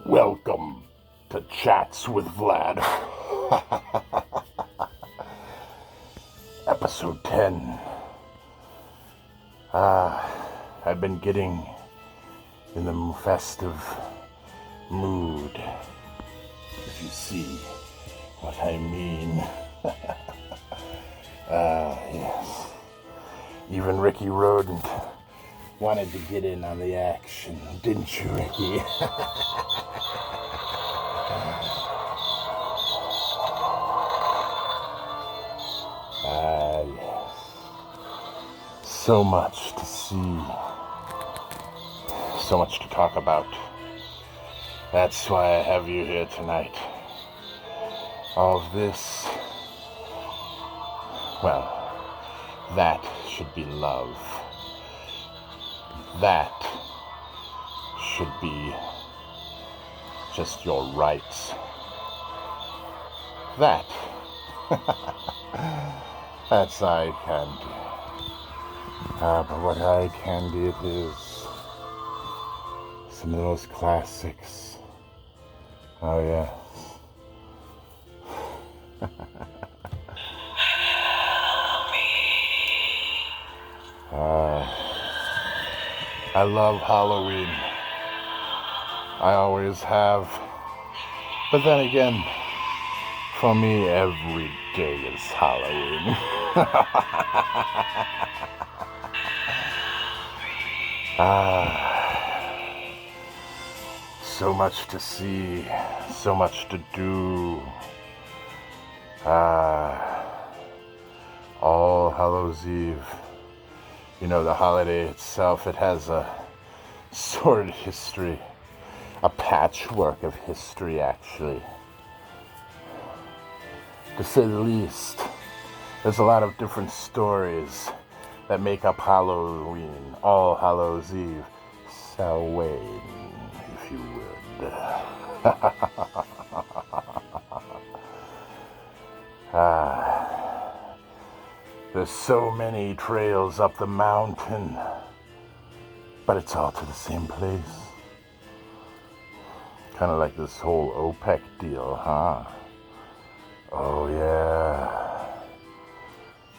Welcome to Chats with Vlad. Episode 10. I've been getting in the festive mood, if you see what I mean. Yes. Even Ricky Rodent wanted to get in on the action, didn't you, Ricky? Yes. So much to see. So much to talk about. That's why I have you here tonight. All of this, well, that should be love. That should be just your rights. That. That's eye candy. But what eye candy it is. Some of those classics. Oh, yes. I love Halloween. I always have. But then again, for me, every day is Halloween. So much to see, so much to do. All Hallows Eve. You know, the holiday itself, it has a sordid history. A patchwork of history, actually. To say the least. There's a lot of different stories that make up Halloween, All Hallows Eve, Samhain, if you would. There's so many trails up the mountain, but it's all to the same place. Kind of like this whole OPEC deal, huh? Oh yeah.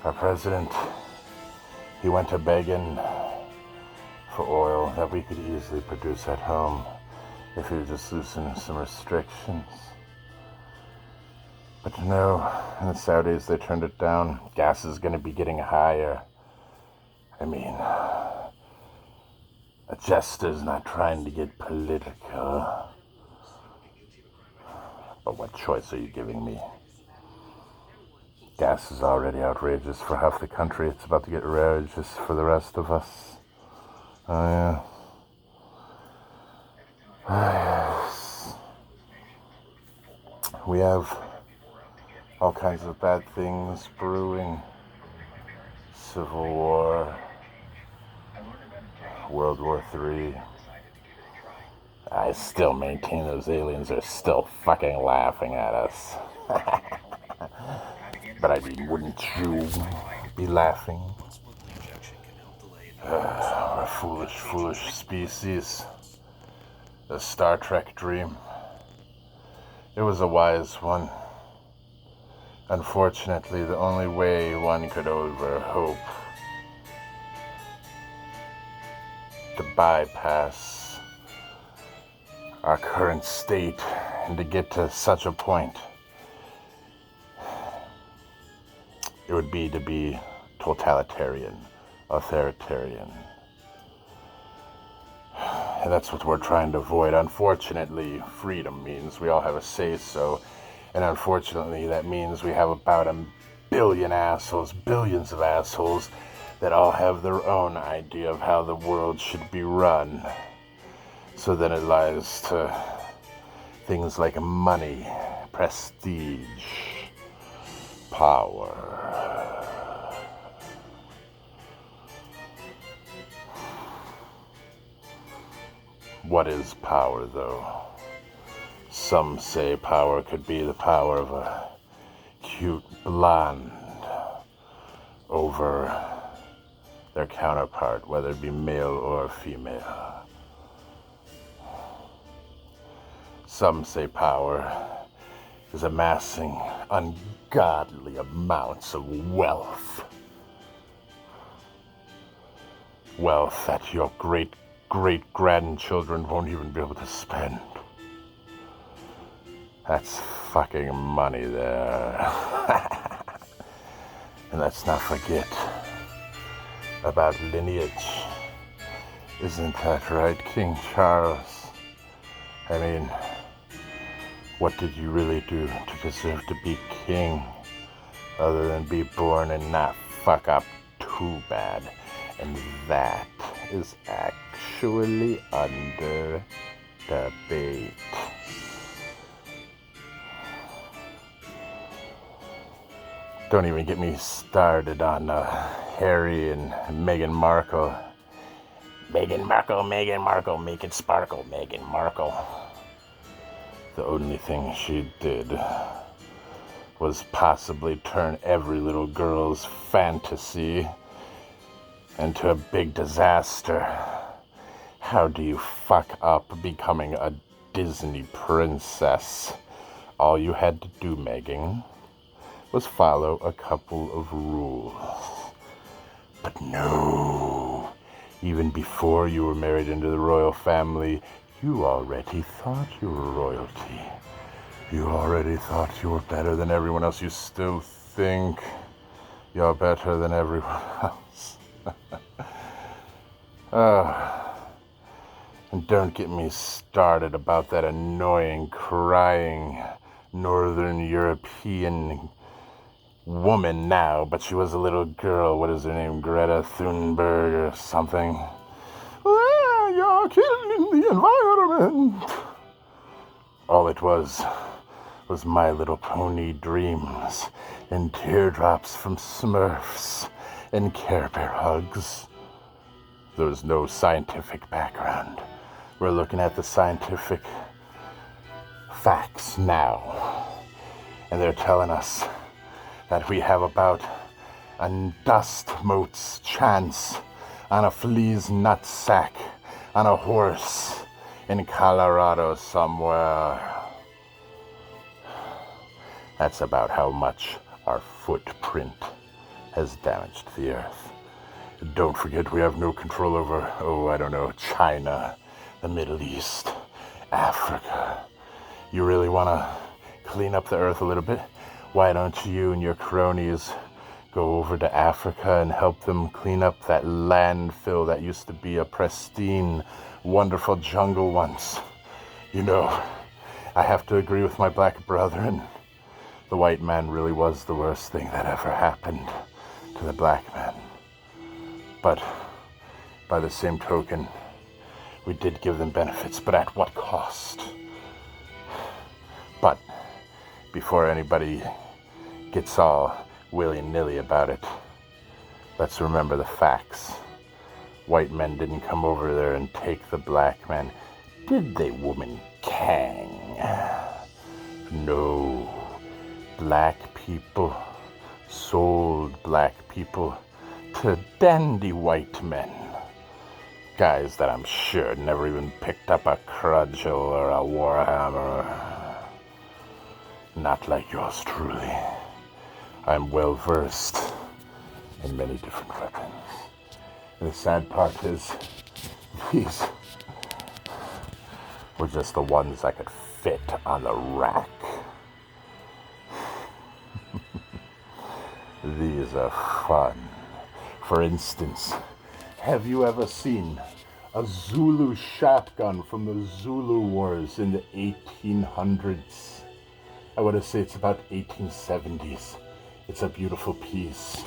Our president, he went to begging for oil that we could easily produce at home if we would just loosen some restrictions. But no, in the Saudis they turned it down. Gas is going to be getting higher. I mean, a jester's not trying to get political. But what choice are you giving me? Gas is already outrageous for half the country. It's about to get outrageous for the rest of us. Oh, yeah. Yes. We have all kinds of bad things brewing. Civil War. World War III. I still maintain those aliens are still fucking laughing at us. But I mean, wouldn't you be laughing? We're a foolish, foolish species. The Star Trek dream. It was a wise one. Unfortunately, the only way one could overhope to bypass our current state and to get to such a point, it would be to be totalitarian, authoritarian. And that's what we're trying to avoid. Unfortunately, freedom means we all have a say-so. And unfortunately, that means we have about a billion assholes, billions of assholes, that all have their own idea of how the world should be run. So then it lies to things like money, prestige, power. What is power, though? Some say power could be the power of a cute blonde over their counterpart, whether it be male or female. Some say power is amassing ungodly amounts of wealth. Wealth that your great-great-grandchildren won't even be able to spend. That's fucking money there. And let's not forget about lineage. Isn't that right, King Charles? I mean, what did you really do to deserve to be king, other than be born and not fuck up too bad? And that is actually under debate. Don't even get me started on Harry and Meghan Markle. Meghan Markle, Meghan Markle, make it sparkle, Meghan Markle. The only thing she did was possibly turn every little girl's fantasy into a big disaster. How do you fuck up becoming a Disney princess? All you had to do, Meghan, was follow a couple of rules. But no, even before you were married into the royal family, you already thought you were royalty. You already thought you were better than everyone else. You still think you're better than everyone else. And don't get me started about that annoying, crying, Northern European woman now, but she was a little girl. What is her name? Greta Thunberg or something? Well, you're killing the environment. All it was My Little Pony dreams and teardrops from Smurfs and Care Bear hugs. There was no scientific background. We're looking at the scientific facts now, and they're telling us that we have about a dust mote's chance on a flea's nutsack on a horse in Colorado somewhere. That's about how much our footprint has damaged the earth. Don't forget, we have no control over, China, the Middle East, Africa. You really want to clean up the earth a little bit? Why don't you and your cronies go over to Africa and help them clean up that landfill that used to be a pristine, wonderful jungle once? You know, I have to agree with my black brethren. The white man really was the worst thing that ever happened to the black man. But by the same token, we did give them benefits, but at what cost? But before anybody gets all willy-nilly about it, let's remember the facts. White men didn't come over there and take the black man, did they, woman Kang? No. Black people sold black people to dandy white men. Guys that I'm sure never even picked up a cudgel or a warhammer. Not like yours truly. I'm well versed in many different weapons. And the sad part is, these were just the ones I could fit on the rack. These are fun. For instance, have you ever seen a Zulu shotgun from the Zulu Wars in the 1800s? I want to say it's about 1870s. It's a beautiful piece.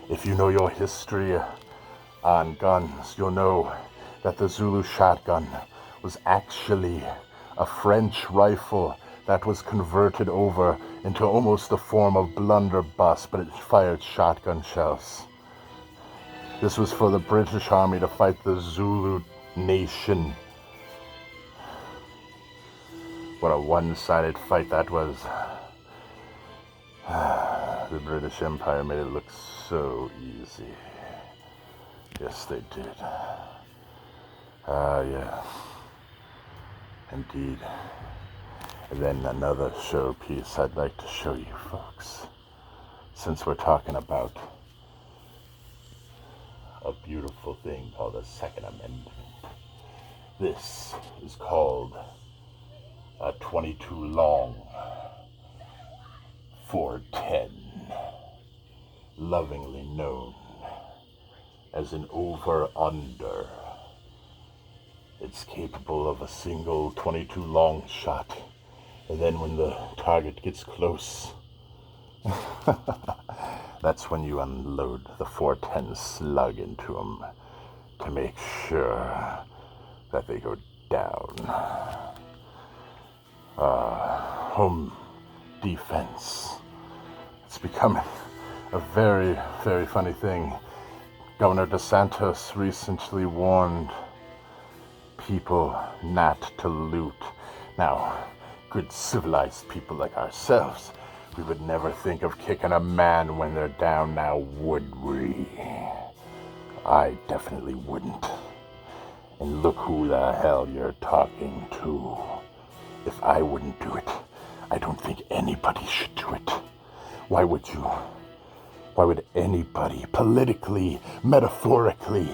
If you know your history on guns, you'll know that the Zulu shotgun was actually a French rifle that was converted over into almost a form of blunderbuss, but it fired shotgun shells. This was for the British Army to fight the Zulu nation. What a one-sided fight that was. The British Empire made it look so easy. Yes, they did. Yeah. Indeed. And then another showpiece I'd like to show you folks, since we're talking about a beautiful thing called the Second Amendment. This is called a 22 long 410, lovingly known as an over-under. It's capable of a single 22 long shot, and then when the target gets close, that's when you unload the 410 slug into them to make sure that they go down. Home defense. It's becoming a very, very funny thing. Governor DeSantis recently warned people not to loot. Now, good civilized people like ourselves, we would never think of kicking a man when they're down, now would we? I definitely wouldn't. And look who the hell you're talking to. If I wouldn't do it, I don't think anybody should do it. Why would you? Why would anybody, politically, metaphorically,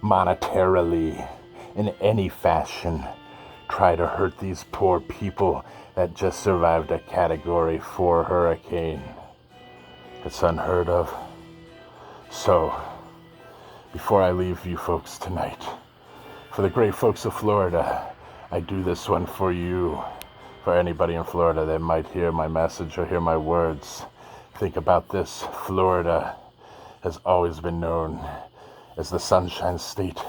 monetarily, in any fashion, try to hurt these poor people that just survived a Category 4 hurricane? It's unheard of. So, before I leave you folks tonight, for the great folks of Florida, I do this one for you. For anybody in Florida that might hear my message or hear my words, think about this. Florida has always been known as the Sunshine State,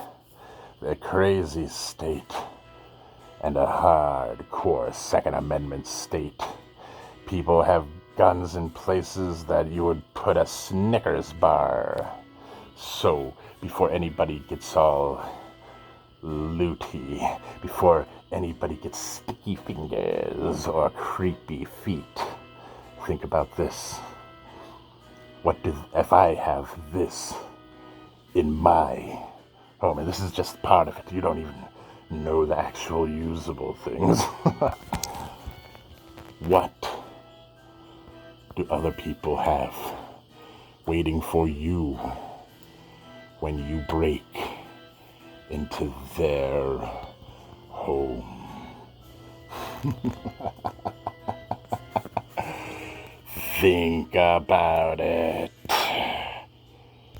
the crazy state, and a hardcore Second Amendment state. People have guns in places that you would put a Snickers bar. So, before anybody gets all looty, before anybody gets sticky fingers or creepy feet, think about this. If I have this in my home, and this is just part of it, you don't even know the actual usable things. What do other people have waiting for you when you break into their home? Think about it.